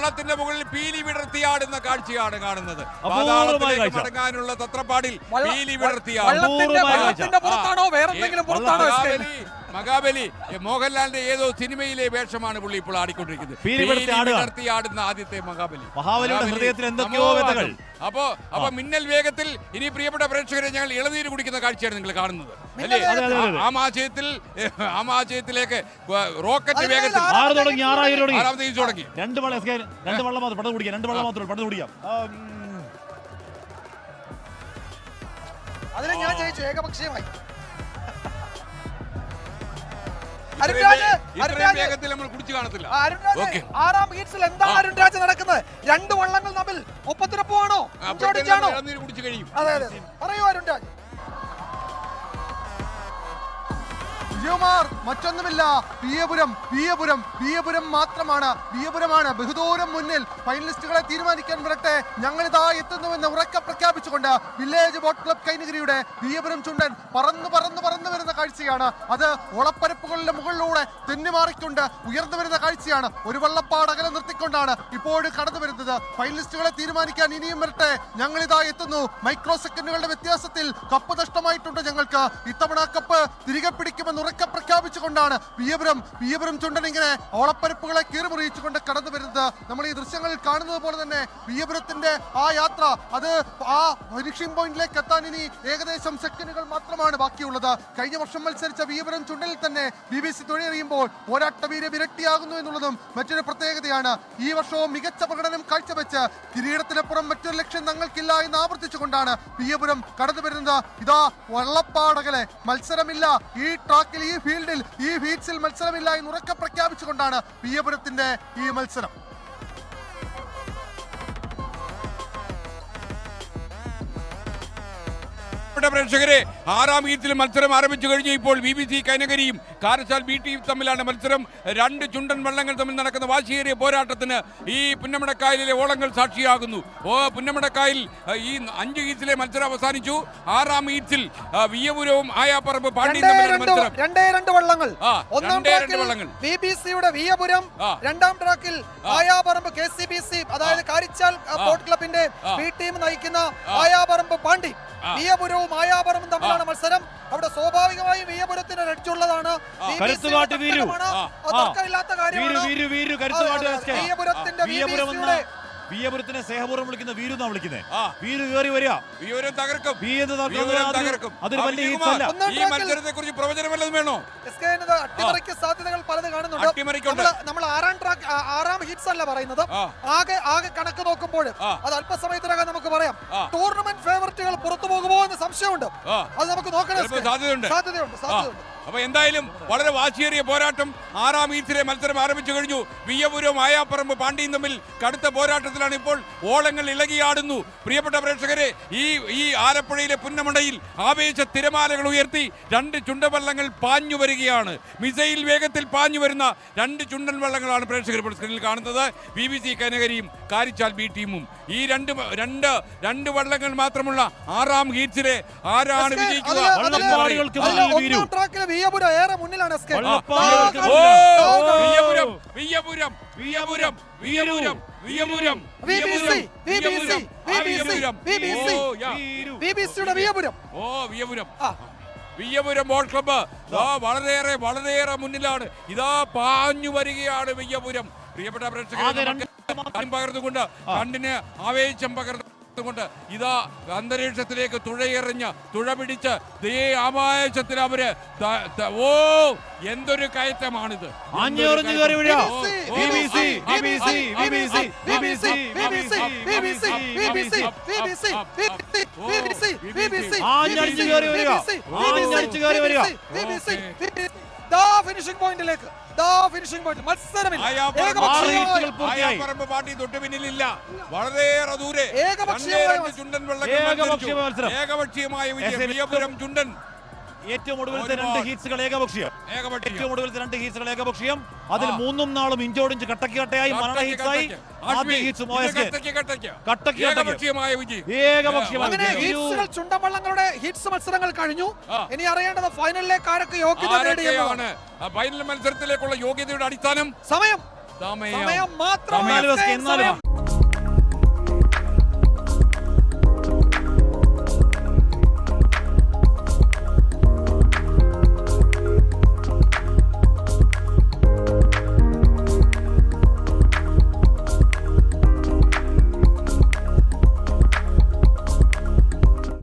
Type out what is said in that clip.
വള്ളത്തിന്റെ മുകളിൽ പീലി വിടർത്തിയാടുന്ന കാഴ്ചയാണ് കാണുന്നത്. പാതാളത്തിലേക്ക് മടങ്ങാനുള്ള തത്രപ്പാടിൽ പീലി മഹാബലി മോഹൻലാലിന്റെ ഏതോ സിനിമയിലെ വേഷമാണ് പുള്ളി ഇപ്പോൾ ആടിക്കൊണ്ടിരിക്കുന്നത്. വിടർത്തിയാടുന്ന ആദ്യത്തെ മഹാബലി. അപ്പൊ മിന്നൽ വേഗത്തിൽ ഇനി പ്രിയപ്പെട്ട പ്രേക്ഷകരെ ഞങ്ങൾ ഇളനീര് കുടിക്കുന്ന കാഴ്ചയാണ് നിങ്ങൾ കാണുന്നത് അല്ലേ? ആമാശയത്തിലേക്ക് റോക്കറ്റ് വേഗത്തിൽ തുടങ്ങി. രണ്ട് വെള്ളം മാത്രം കുടിക്കാം. അതിന് ഞാൻ ജയിച്ചു ഏകപക്ഷീയമായി. ആറാം ഹീറ്റ്സിൽ എന്താണ് അരുൺരാജ് നടക്കുന്നത്? രണ്ട് വള്ളങ്ങൾ തമ്മിൽ ഒപ്പത്തിനൊപ്പമാണോ? അതെ അതെ, പറയൂ അരുൺരാജ്. വിജയകുമാർ, മറ്റൊന്നുമില്ല, വിയപുരം മാത്രമാണ്. വിയപുരമാണ് ബഹുദൂരം മുന്നിൽ. ഫൈനലിസ്റ്റുകളെ തീരുമാനിക്കാൻ വരട്ടെ, ഞങ്ങളിതാ എത്തുന്നുവെന്ന് ഉറക്കെ പ്രഖ്യാപിച്ചുകൊണ്ട് വില്ലേജ് ബോട്ട് ക്ലബ് കൈനഗിരിയുടെ വിയപുരം ചുണ്ടൻ പറന്നു വരുന്ന കാഴ്ചയാണ്. അത് ഒളപ്പരപ്പുകളുടെ മുകളിലൂടെ തെന്നിമാറിക്കൊണ്ട് ഉയർന്നു വരുന്ന കാഴ്ചയാണ്. ഒരു വള്ളപ്പാട് അകലെ നിർത്തിക്കൊണ്ടാണ് ഇപ്പോൾ കടന്നു വരുന്നത്. ഫൈനലിസ്റ്റുകളെ തീരുമാനിക്കാൻ ഇനിയും വരട്ടെ, ഞങ്ങളിതാ എത്തുന്നു. മൈക്രോ സെക്കൻഡുകളുടെ വ്യത്യാസത്തിൽ കപ്പ് നഷ്ടമായിട്ടുണ്ട് ഞങ്ങൾക്ക്. ഇത്തവണ കപ്പ് തിരികെ പിടിക്കുമെന്ന് ഉറക്കെ പ്രഖ്യാപിച്ചുകൊണ്ടാണ് വിയപുരം ചുണ്ടൻ ഇങ്ങനെ ഓളപ്പരപ്പുകളെ കീറിമുറിയിച്ചുകൊണ്ട് കടന്നു വരുന്നത്. നമ്മൾ ഈ ദൃശ്യങ്ങളിൽ കാണുന്നത് പോലെ തന്നെ വിയപുരത്തിന്റെ ആ യാത്ര, അത് ആ ഫിനിഷിംഗ് പോയിന്റിലേക്ക് എത്താൻ ഇനി ഏകദേശം സെക്കൻഡുകൾ മാത്രമാണ് ബാക്കിയുള്ളത്. കഴിഞ്ഞ വർഷം മത്സരിച്ച വിയപുരം ചുണ്ടലിൽ തന്നെ BBC തൊഴിലെറിയുമ്പോൾ പോരാട്ടവീര വിരക്തിയാകുന്നു എന്നുള്ളതും മറ്റൊരു പ്രത്യേകതയാണ്. ഈ വർഷവും മികച്ച പ്രകടനം കാഴ്ചവെച്ച് കിരീടത്തിനപ്പുറം മറ്റൊരു ലക്ഷ്യം ഞങ്ങൾക്കില്ല എന്ന് ആവർത്തിച്ചുകൊണ്ടാണ് വിയപുരം കടന്നു വരുന്നത്. ഇതാ വള്ളപ്പാടകലെ മത്സരമില്ല, ഈ ട്രാക്കിൽ, ഈ ഫീൽഡിൽ, ഈ ഹീറ്റ്സിൽ മത്സരമില്ല എന്ന് ഉറക്കെ പ്രഖ്യാപിച്ചുകൊണ്ടാണ് വിയപുരത്തിന്റെ ഈ മത്സരം. പ്രേക്ഷകരെ, ആറാം ഹീറ്റിൽ മത്സരം ആരംഭിച്ചു കഴിഞ്ഞു. ഇപ്പോൾ BBC കൈനകരിയും കാരച്ചാൽ B ടീം തമ്മിലാണ് മത്സരം. രണ്ട് ചുണ്ടൻ വള്ളങ്ങൾ തമ്മിൽ നടക്കുന്ന വാശിയേറിയ പോരാട്ടത്തിന് ഈ പുന്നമടക്കായലിലെ ഓളങ്ങൾ സാക്ഷിയാകുന്നു. പുന്നമടക്കായൽ ഈ 5 ഹീറ്റ്സിലെ മത്സരം അവസാനിച്ചു. ആറാം ഹീറ്റ്സിൽ വിയപുരവും ആയാപ്പറമ്പ് പാണ്ഡ്യയും തമ്മിലാണ് മത്സരം. രണ്ട് വള്ളങ്ങൾ. ഒന്നാം ട്രാക്കിൽ BBCയുടെ വിയപുരം, രണ്ടാം ട്രാക്കിൽ ആയാപ്പറമ്പ് KCBC അതായത് കാരിച്ചാൽ ബോട്ട് ക്ലബിന്റെ B ടീം നയിക്കുന്ന ആയാപ്പറമ്പ് പാണ്ഡ്യം. വിയപുരവും ആയാപുരവും തമ്മിലാണ് മത്സരം. അവിടെ സ്വാഭാവികമായും വിയപുരത്തിന് രക്ഷയുള്ളതാണ്. വിയപുരത്തിനെ സ്നേഹപൂർവ്വം വിളിക്കുന്ന വീരു എന്നാണ് വിളിക്കുന്നത്. വീരു കയറി വരിക, അതൊരു വലിയ ഹീറ്റ്സല്ല. ഈ മത്സരത്തെക്കുറിച്ച് പ്രവചനം വല്ലതും വേണോ? അട്ടിമറിക്ക് സാധ്യതകൾ പലത് കാണുന്നുണ്ട്. നമ്മൾ ആറാം ഹീറ്റ്സ് അല്ല പറയുന്നത്, ആകെ കണക്ക് നോക്കുമ്പോൾ അത് അല്പസമയത്തിനകം നമുക്ക് പറയാം. ടൂർണമെന്റ് ഫേവറിറ്റുകൾ പുറത്തു പോകുമോ എന്ന് സംശയമുണ്ട്. അത് നമുക്ക് നോക്കണം, സാധ്യതയുണ്ട്. അപ്പൊ എന്തായാലും വളരെ വാശിയേറിയ പോരാട്ടം. ആറാം ഹീറ്റ്സിലെ മത്സരം ആരംഭിച്ചു കഴിഞ്ഞു. വിയപുരവും ആയാപ്പറമ്പ് പാണ്ഡ്യയും തമ്മിൽ കടുത്ത പോരാട്ടത്തിലാണ് ഇപ്പോൾ. ഓളങ്ങൾ ഇളകിയാടുന്നു. പ്രിയപ്പെട്ട പ്രേക്ഷകരെ, ഈ ആലപ്പുഴയിലെ പുന്നമടയിൽ ആവേശ തിരമാലകൾ ഉയർത്തി രണ്ട് ചുണ്ടൻവള്ളങ്ങൾ പാഞ്ഞു വരികയാണ്. മിസൈൽ വേഗത്തിൽ പാഞ്ഞു വരുന്ന രണ്ട് ചുണ്ടൻ വള്ളങ്ങളാണ് പ്രേക്ഷകർ ഇപ്പോൾ സ്ക്രീനിൽ കാണുന്നത്. BBC കൈനകരിയും കാരിച്ചാൽ B ടീമും. ഈ രണ്ട് വള്ളങ്ങൾ മാത്രമുള്ള ആറാം ഹീറ്റ്സിലെ ആരാണ് വിജയിക്കുക? ഏറെ മുന്നിലാണ്. വിയപുരം ബോട്ട് ക്ലബ്ബ് വളരെയേറെ മുന്നിലാണ്. ഇതാ പാഞ്ഞു വരികയാണ് വിയപുരം. പ്രിയപ്പെട്ട പ്രേക്ഷകരെ, പകർന്നുകൊണ്ട് കണ്ണിന് ആവേശം പകർന്നുകൊണ്ട് ഇതാ അന്തരീക്ഷത്തിലേക്ക് തുഴ പിടിച്ച് ആവേശത്തിൽ അവര് എന്തൊരു കയറ്റമാണിത്. ഫിനിഷിംഗ് പോയിന്റിലേക്ക് മത്സരമില്ല. തൊട്ട് പിന്നിലില്ല, വളരെയേറെ ദൂരെ ചുണ്ടൻ ഏകപക്ഷീയമായ വിജയം. ചുണ്ടൻ ഏറ്റവും ഒടുവിലത്തെ രണ്ട് ഹീറ്റ്സുകൾ ഏകപക്ഷീയം. അതിൽ 3 നാളും ഇഞ്ചോടിഞ്ച് കട്ടയായി ഹീറ്റ്സായി. ചുണ്ടൻവള്ളങ്ങളുടെ ഹീറ്റ്സ് മത്സരങ്ങൾ കഴിഞ്ഞു. ഇനി അറിയേണ്ടത് ഫൈനലിലേക്ക് ആരൊക്കെ യോഗ്യത നേടിയെന്നാണ്. ഫൈനൽ മത്സരത്തിലേക്കുള്ള യോഗ്യതയുടെ അടിസ്ഥാനം സമയം സമയം സമയം മാത്രം എന്നാലും